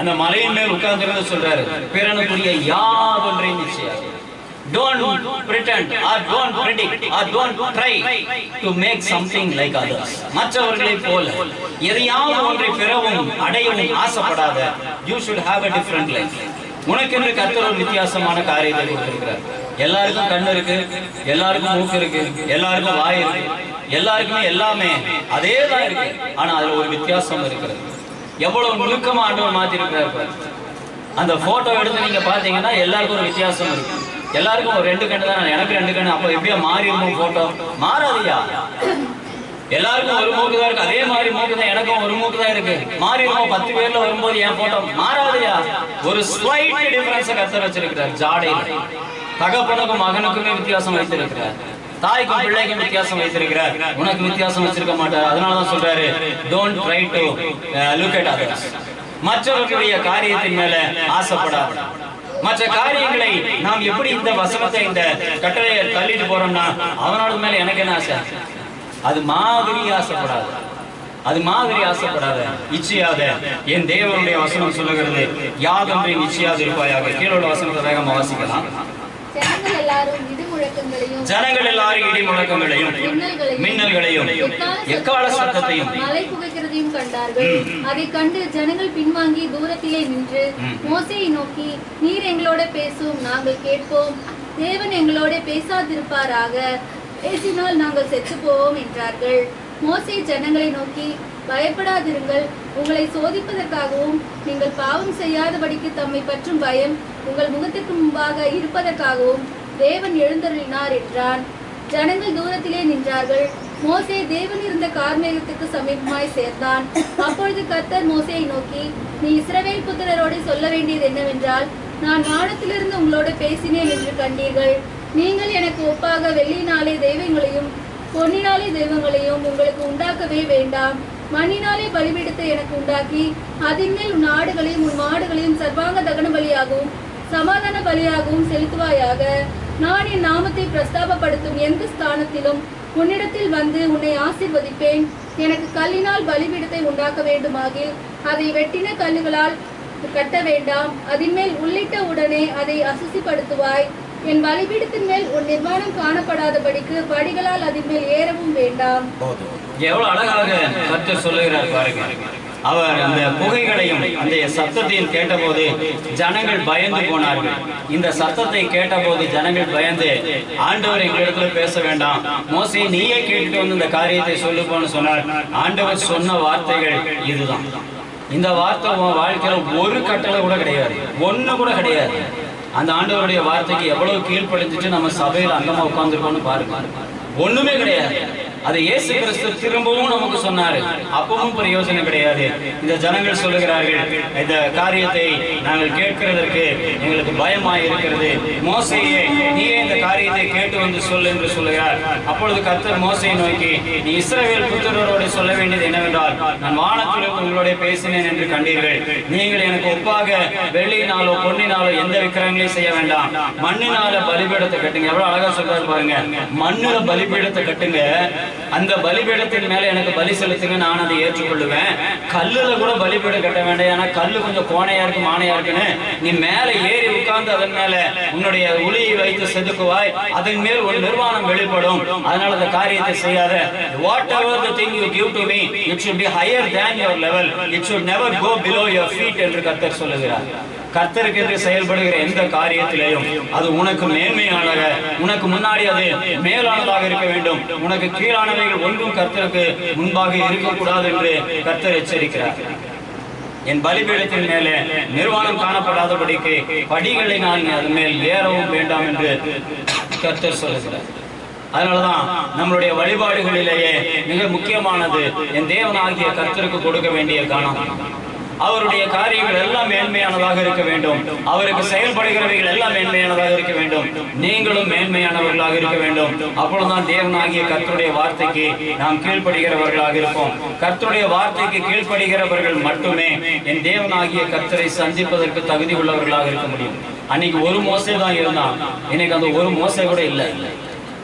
அந்த மலையின் மேல் உட்கார்ந்து சொல்றாரு, பிறனுக்குரிய யாவொன்றையும் நிச்சயம். Don't pretend or don't predict or don't try to make something like others. மற்றவர்களை போல எதையாவது ஒன்றை பெறவும் அடையவும் ஆசைப்படாத. You should have a different life. உனக்கென்று கர்த்தர் ஒரு வித்தியாசமான காரியத்தை கொடுத்திருக்கிறார். எல்லாருக்கும் கண்ணு இருக்கு, எல்லாருக்கும் மூக்கு இருக்கு, எல்லாருக்கும் வாய் இருக்கு, எல்லாருக்குமே எல்லாமே அதே தான் இருக்கு. ஆனா அதுல ஒரு வித்தியாசம் இருக்கிறது. எவ்வளவு நுணுக்கமா ஆண்டவர் மாத்தி இருக்கிறார். அந்த போட்டோ எடுத்து நீங்க பாத்தீங்கன்னா எல்லாருக்கும் ஒரு வித்தியாசம் இருக்கு. எல்லாருக்கும் ஒரு 2 கண்ணு தான், எனக்கு 2 கண்ணு. அப்ப எப்படியா மாறி இருக்கும் போட்டோ? மாறாதியா? எல்லாருக்கும் ஒரு மூக்கு தான் இருக்கு, அதே மாதிரி மூக்கு தான் எனக்கும் ஒரு மூக்கு தான் இருக்கு. மாறி இருக்கும் 10 பேர்ல வரும்போது என் போட்டோ மாறாதியா? ஒரு ஸ்லைட் டிஃபரன்ஸ் கர்த்தர் வச்சிருக்கிறார். ஜாடையில் தகப்பனுக்கும் மகனுக்குமே வித்தியாசம் வைத்திருக்கிறார். தாய்க்கும் பிள்ளைக்கும் வித்தியாசம் வைத்திருக்கிறார். உனக்கு வித்தியாசம் வச்சிருக்க மாட்டார். அதனாலதான் சொல்றாரு, don't try to look at others. மற்றவர்களுடைய காரியத்தின் மேல ஆசைப்படாது. மற்ற காரியங்களை நாம் எப்படி இந்த வசனத்தை இந்த கட்டளையை தள்ளிட்டு போறோம்னா, அவனோட மேல எனக்கு என்ன ஆசை? அது மாதிரி ஆசைப்படாது, அது மாதிரி ஆசைப்படாத, இச்சையாத. என் தேவனுடைய வசனம் சொல்லுகிறது, யாதொன்றை நிச்சயாது இருப்பாயாக. கீழே உள்ள வசனத்தை வேகமா வாசிக்கலாம். ஜனங்கள் எல்லாரும் இடி முழக்கங்களையும் மின்னல்களையும் எக்கால சத்தத்தையும் மலை புகைக்கிறதையும் கண்டார்கள். அதை கண்டு ஜனங்கள் பின்வாங்கி தூரத்திலே நின்று மோசேயை நோக்கி, நீர் எங்களோட பேசும், நாங்கள் கேட்போம். தேவன் எங்களோட பேசாதிருப்பாராக, பேசினால் நாங்கள் செத்து போவோம் என்றார்கள். மோசே ஜனங்களை நோக்கி, பயப்படாதிருங்கள். உங்களை சோதிப்பதற்காகவும் நீங்கள் பாவம் செய்யாதபடிக்கு தம்மை பற்றும் பயம் உங்கள் முகத்திற்கு முன்பாக இருப்பதற்காகவும் தேவன் எழுந்தருளினார் என்றான். ஜனங்கள் தூரத்திலே நின்றார்கள். மோசே தேவன் இருந்த கார்மேகத்துக்கு சமீபமாய் சேர்ந்தான். அப்பொழுது கர்த்தர் மோசேயை நோக்கி, நீ இஸ்ரவேல் புத்திரரோடு சொல்ல வேண்டியது என்னவென்றால், நான் வானத்திலிருந்து உங்களோடு பேசினேன் என்று கண்டீர்கள். நீங்கள் எனக்கு ஒப்பாக வெள்ளியினாலே தெய்வங்களையும் பொன்னினாலே தெய்வங்களையும் உங்களுக்கு உண்டாக்கவே வேண்டாம். மண்ணினாலே பலிபீடத்தை எனக்கு உண்டாக்கி அதன் மேல் உன் ஆடுகளையும் உன் மாடுகளையும் சர்வாங்க தகன பலியாகவும் சமாதான பலியாகவும் செலுத்துவாயாக. நான் என் நாமத்தை பிரஸ்தாபப்படுத்தும் எந்த ஸ்தானத்திலும் உன்னிடத்தில் வந்து உன்னை ஆசீர்வதிப்பேன். எனக்கு கல்லினால் பலிபீடத்தை உண்டாக்க வேண்டுமாகில் அதை வெட்டின கல்லுகளால் கட்ட வேண்டாம். அதன் மேல் உள்ளிட்ட உடனே அதை அசுசிப்படுத்துவாய். என் பலிபீடத்தின் மேல் உன் நிர்மாணம் காணப்படாதபடிக்கு படிகளால் அதன் மேல் ஏறவும் வேண்டாம். எவ்வளவு அழகாக கர்த்தர் சொல்லுகிறார் பாருங்க. அவர் அந்த புகைகளையும் அந்த சத்தத்தையும் கேட்டபோது ஜனங்கள் பயந்து போனார்கள். இந்த சத்தத்தை கேட்டபோது ஜனங்கள் பயந்து, ஆண்டவர் எங்களிடத்துல பேச வேண்டாம், மோசே நீயே கேட்டுட்டு வந்து இந்த காரியத்தை சொல்லுப்போன்னு சொன்னார். ஆண்டவர் சொன்ன வார்த்தைகள் இதுதான். இந்த வார்த்தை உன் வாழ்க்கையில ஒரு கட்டளை கூட கிடையாது, ஒண்ணு கூட கிடையாது. அந்த ஆண்டவருடைய வார்த்தைக்கு எவ்வளவு கீழ்ப்படிஞ்சிட்டு நம்ம சபையில அங்கமா உட்கார்ந்துருக்கோம்னு பாருங்க. ஒண்ணுமே கிடையாது. அதை இயேசு கிறிஸ்து திரும்பவும் நமக்கு சொன்னாரு, அப்பவும் பிரயோஜனம் கிடையாது. இந்த ஜனங்கள் சொல்லுகிறார்கள், இந்த காரியத்தை நாங்கள் கேட்கிறதற்கு எங்களுக்கு பயமாய் இருக்கிறது. மோசேயே நீயே இந்த காரியத்தை கேட்டு வந்து சொல் என்று சொல்லுகிறார். அப்பொழுது கர்த்தர் மோசேயை நோக்கி, நீ இஸ்ரவேல் புத்திரரோடு சொல்ல வேண்டியது என்னவென்றால், நான் வானத்திலிருந்து உங்களோட பேசினேன் என்று கண்டீர்கள். நீங்கள் எனக்கு ஒப்பாக வெள்ளியினாலோ பொன்னினாலோ எந்த விக்கிரகங்களையும் செய்ய வேண்டாம். மண்ணினால பலிபீடத்தை கட்டுங்க. எவ்வளவு அழகா சொல்றாரு பாருங்க. மண்ணுல பலிபீடத்தை கட்டுங்க, அந்த பலிபீடத்தின் மேல எனக்கு பலி செலுத்துங்க, நான் அதை ஏற்றுக்கொள்ளுவேன். கல்லுல கூட பலிபீடம் கட்ட வேண்டாம், ஏன்னா கல்லு கொஞ்சம் கோணையா இருக்கு மானையா இருக்குன்னு நீ மேல ஏறி உட்கார்ந்து அதன் மேல உன்னுடைய உளியை வைத்து செதுக்குவாய், அதன் மேல் ஒரு நிர்வாணம் வெளிப்படும். அதனால அந்த காரியத்தை செய்யாத. whatever the thing you give to me, it should be higher than your level, it should never go below your feet என்று கர்த்தர் சொல்லுகிறார். கர்த்தருக்கு என்று செயல்படுகிற எந்த காரியத்திலேயும் அது உனக்கு மேன்மையானதாக, உனக்கு முன்னாடி அது மேலானதாக இருக்க வேண்டும். உனக்கு கீழானவைகள் ஒன்றும் கர்த்தருக்கு முன்பாக இருக்கக்கூடாது என்று கர்த்தர் எச்சரிக்கிறார். என் பலிபீடத்தின் மேலே நிர்வாணம் காணப்படாதபடிக்கு படிகளை நான் அதன் மேல் ஏறவும் வேண்டாம் என்று கர்த்தர் சொல்லுகிறார். அதனாலதான் நம்மளுடைய வழிபாடுகளிலேயே மிக முக்கியமானது என் தேவனாகிய கர்த்தருக்கு கொடுக்க வேண்டிய கனம். அவருடைய காரியங்கள் எல்லாம் மேன்மையானதாக இருக்க வேண்டும். அவருக்கு செயல்படுகிறவைகள் எல்லாம் மேன்மையானதாக இருக்க வேண்டும். நீங்களும் மேன்மையானவர்களாக இருக்க வேண்டும். அப்பொழுதுதான் தேவனாகிய கர்த்தருடைய வார்த்தைக்கு நாம் கீழ்ப்படுகிறவர்களாக இருப்போம். கர்த்தருடைய வார்த்தைக்கு கீழ்ப்படுகிறவர்கள் மட்டுமே என் தேவனாகிய கர்த்தரை சந்திப்பதற்கு தகுதி உள்ளவர்களாக இருக்க முடியும். அன்னைக்கு ஒரு மோசே தான் இருந்தான், இன்னைக்கு அந்த ஒரு மோசே கூட இல்லை.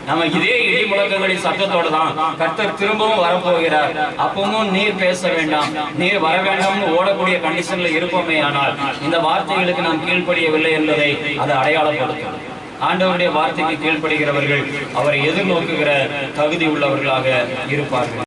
நம்ம இதே இடி முழக்கங்களின் சத்தத்தோடு தான் கர்த்தர் திரும்பவும் வரப்போகிறார். அப்பவும் நீர் பேச வேண்டாம், நீர் வர வேண்டாம்னு ஓடக்கூடிய கண்டிஷன்ல இருப்போமே. ஆனால் இந்த வார்த்தைகளுக்கு நாம் கீழ்ப்படியவில்லை என்பதை அதை அடையாளப்படுத்தும். ஆண்டவருடைய வார்த்தைக்கு கீழ்ப்படுகிறவர்கள் அவரை எதிர்நோக்குகிற தகுதி உள்ளவர்களாக இருப்பார்கள்.